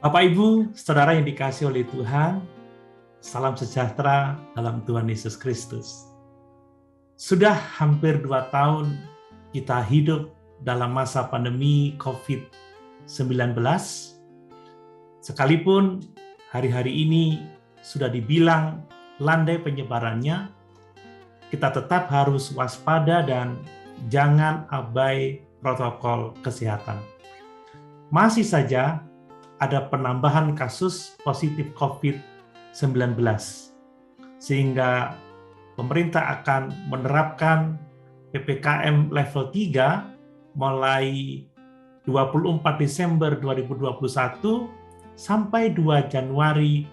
Bapak Ibu, Saudara yang dikasihi oleh Tuhan, salam sejahtera dalam Tuhan Yesus Kristus. Sudah hampir 2 tahun kita hidup dalam masa pandemi COVID-19, sekalipun hari-hari ini sudah dibilang landai penyebarannya, kita tetap harus waspada dan jangan abai protokol kesehatan. Masih saja ada penambahan kasus positif COVID-19, sehingga pemerintah akan menerapkan PPKM level 3 mulai 24 Desember 2021 sampai 2 Januari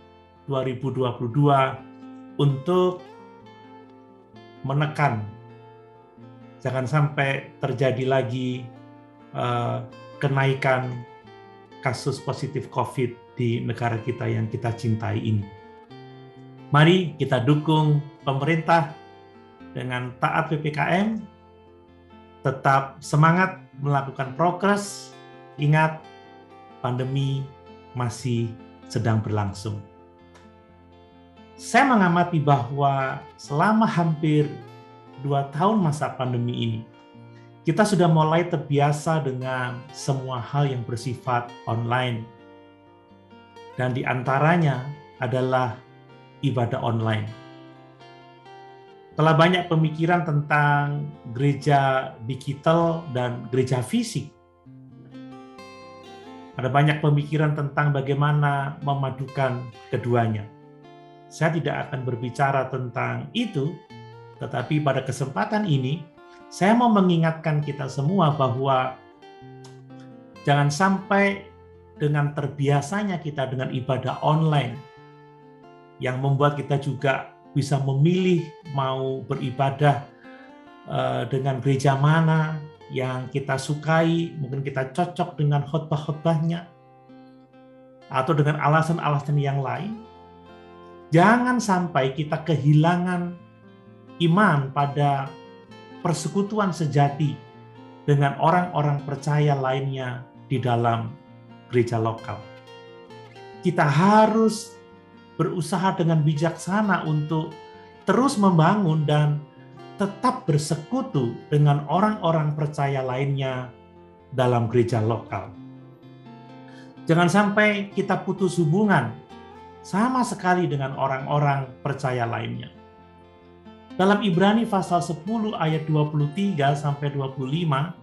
2022 untuk menekan jangan sampai terjadi lagi kenaikan kasus positif COVID di negara kita yang kita cintai ini. Mari kita dukung pemerintah dengan taat PPKM, tetap semangat melakukan prokes, ingat pandemi masih sedang berlangsung. Saya mengamati bahwa selama hampir 2 tahun masa pandemi ini, kita sudah mulai terbiasa dengan semua hal yang bersifat online. Dan di antaranya adalah ibadah online. Telah banyak pemikiran tentang gereja digital dan gereja fisik. Ada banyak pemikiran tentang bagaimana memadukan keduanya. Saya tidak akan berbicara tentang itu, tetapi pada kesempatan ini, saya mau mengingatkan kita semua bahwa jangan sampai dengan terbiasanya kita dengan ibadah online yang membuat kita juga bisa memilih mau beribadah dengan gereja mana yang kita sukai, mungkin kita cocok dengan khotbah-khotbahnya, atau dengan alasan-alasan yang lain. Jangan sampai kita kehilangan iman pada persekutuan sejati dengan orang-orang percaya lainnya di dalam gereja lokal. Kita harus berusaha dengan bijaksana untuk terus membangun dan tetap bersekutu dengan orang-orang percaya lainnya dalam gereja lokal. Jangan sampai kita putus hubungan sama sekali dengan orang-orang percaya lainnya. Dalam Ibrani pasal 10 ayat 23 sampai 25,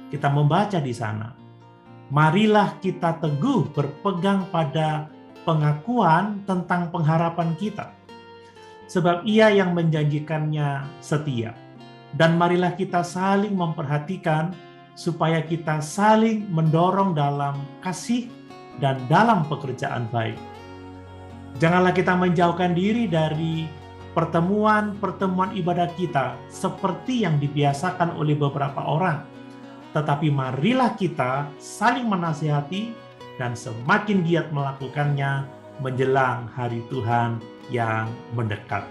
kita membaca di sana, marilah kita teguh berpegang pada pengakuan tentang pengharapan kita, sebab Ia yang menjanjikannya setia. Dan marilah kita saling memperhatikan supaya kita saling mendorong dalam kasih dan dalam pekerjaan baik. Janganlah kita menjauhkan diri dari pertemuan-pertemuan ibadah kita seperti yang dibiasakan oleh beberapa orang. Tetapi marilah kita saling menasihati dan semakin giat melakukannya menjelang hari Tuhan yang mendekat.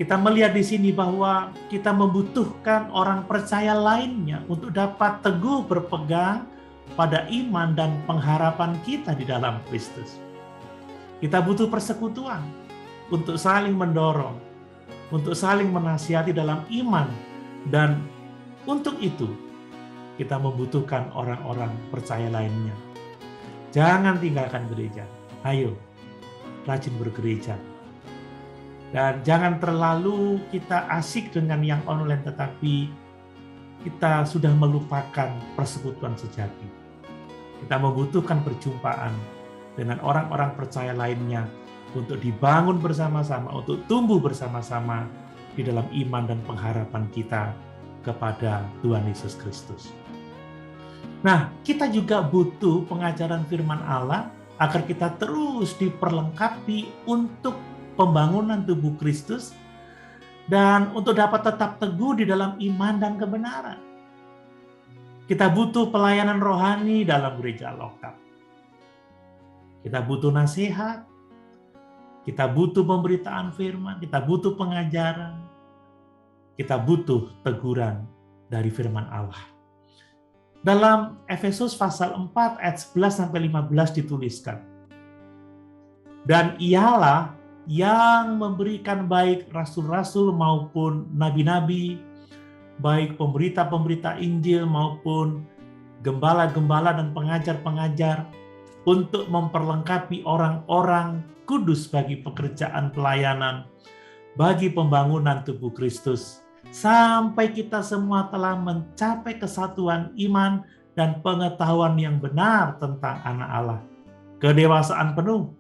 Kita melihat di sini bahwa kita membutuhkan orang percaya lainnya untuk dapat teguh berpegang pada iman dan pengharapan kita di dalam Kristus. Kita butuh persekutuan untuk saling mendorong, untuk saling menasihati dalam iman, dan untuk itu kita membutuhkan orang-orang percaya lainnya. Jangan tinggalkan gereja, ayo rajin bergereja. Dan jangan terlalu kita asik dengan yang online, tetapi kita sudah melupakan persekutuan sejati. Kita membutuhkan perjumpaan dengan orang-orang percaya lainnya, untuk dibangun bersama-sama, untuk tumbuh bersama-sama di dalam iman dan pengharapan kita kepada Tuhan Yesus Kristus. Nah, kita juga butuh pengajaran firman Allah agar kita terus diperlengkapi untuk pembangunan tubuh Kristus dan untuk dapat tetap teguh di dalam iman dan kebenaran. Kita butuh pelayanan rohani dalam gereja lokal. Kita butuh nasihat, kita butuh pemberitaan firman, kita butuh pengajaran, kita butuh teguran dari firman Allah. Dalam Efesus pasal 4 ayat 11 sampai 15 dituliskan, dan ialah yang memberikan baik rasul-rasul maupun nabi-nabi, baik pemberita-pemberita Injil maupun gembala-gembala dan pengajar-pengajar, untuk memperlengkapi orang-orang kudus bagi pekerjaan pelayanan, bagi pembangunan tubuh Kristus, sampai kita semua telah mencapai kesatuan iman dan pengetahuan yang benar tentang anak Allah, kedewasaan penuh,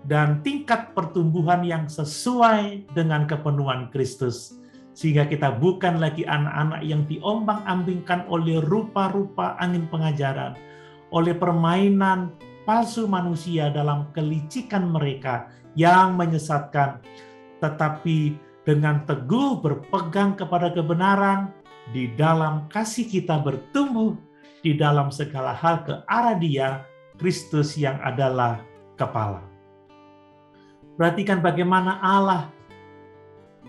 dan tingkat pertumbuhan yang sesuai dengan kepenuhan Kristus, sehingga kita bukan lagi anak-anak yang diombang-ambingkan oleh rupa-rupa angin pengajaran, oleh permainan palsu manusia dalam kelicikan mereka yang menyesatkan, tetapi dengan teguh berpegang kepada kebenaran, di dalam kasih kita bertumbuh di dalam segala hal ke arah Dia, Kristus yang adalah kepala. Perhatikan bagaimana Allah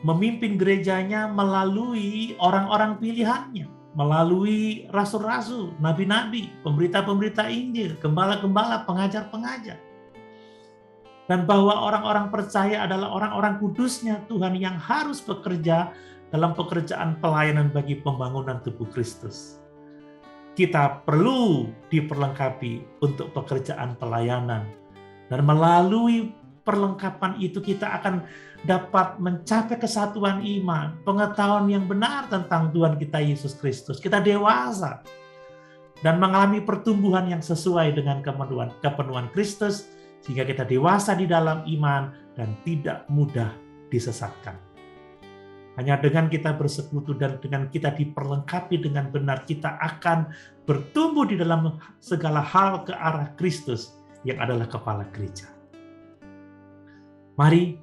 memimpin gerejanya melalui orang-orang pilihannya, melalui rasul-rasul, nabi-nabi, pemberita-pemberita Injil, gembala-gembala, pengajar-pengajar. Dan bahwa orang-orang percaya adalah orang-orang kudusnya Tuhan yang harus bekerja dalam pekerjaan pelayanan bagi pembangunan tubuh Kristus. Kita perlu diperlengkapi untuk pekerjaan pelayanan. Dan melalui perlengkapan itu kita akan dapat mencapai kesatuan iman, pengetahuan yang benar tentang Tuhan kita Yesus Kristus. Kita dewasa dan mengalami pertumbuhan yang sesuai dengan kepenuhan Kristus, sehingga kita dewasa di dalam iman dan tidak mudah disesatkan. Hanya dengan kita bersekutu dan dengan kita diperlengkapi dengan benar, kita akan bertumbuh di dalam segala hal ke arah Kristus yang adalah kepala gereja. Mari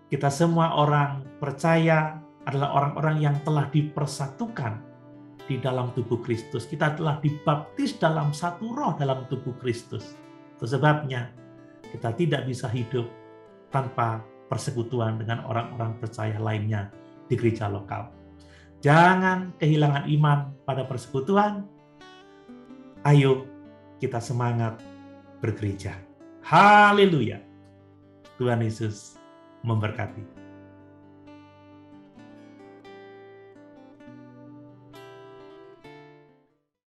kita semua orang percaya adalah orang-orang yang telah dipersatukan di dalam tubuh Kristus. Kita telah dibaptis dalam satu roh dalam tubuh Kristus. Itu sebabnya kita tidak bisa hidup tanpa persekutuan dengan orang-orang percaya lainnya di gereja lokal. Jangan kehilangan iman pada persekutuan. Ayo kita semangat bergereja. Haleluya. Tuhan Yesus memberkati.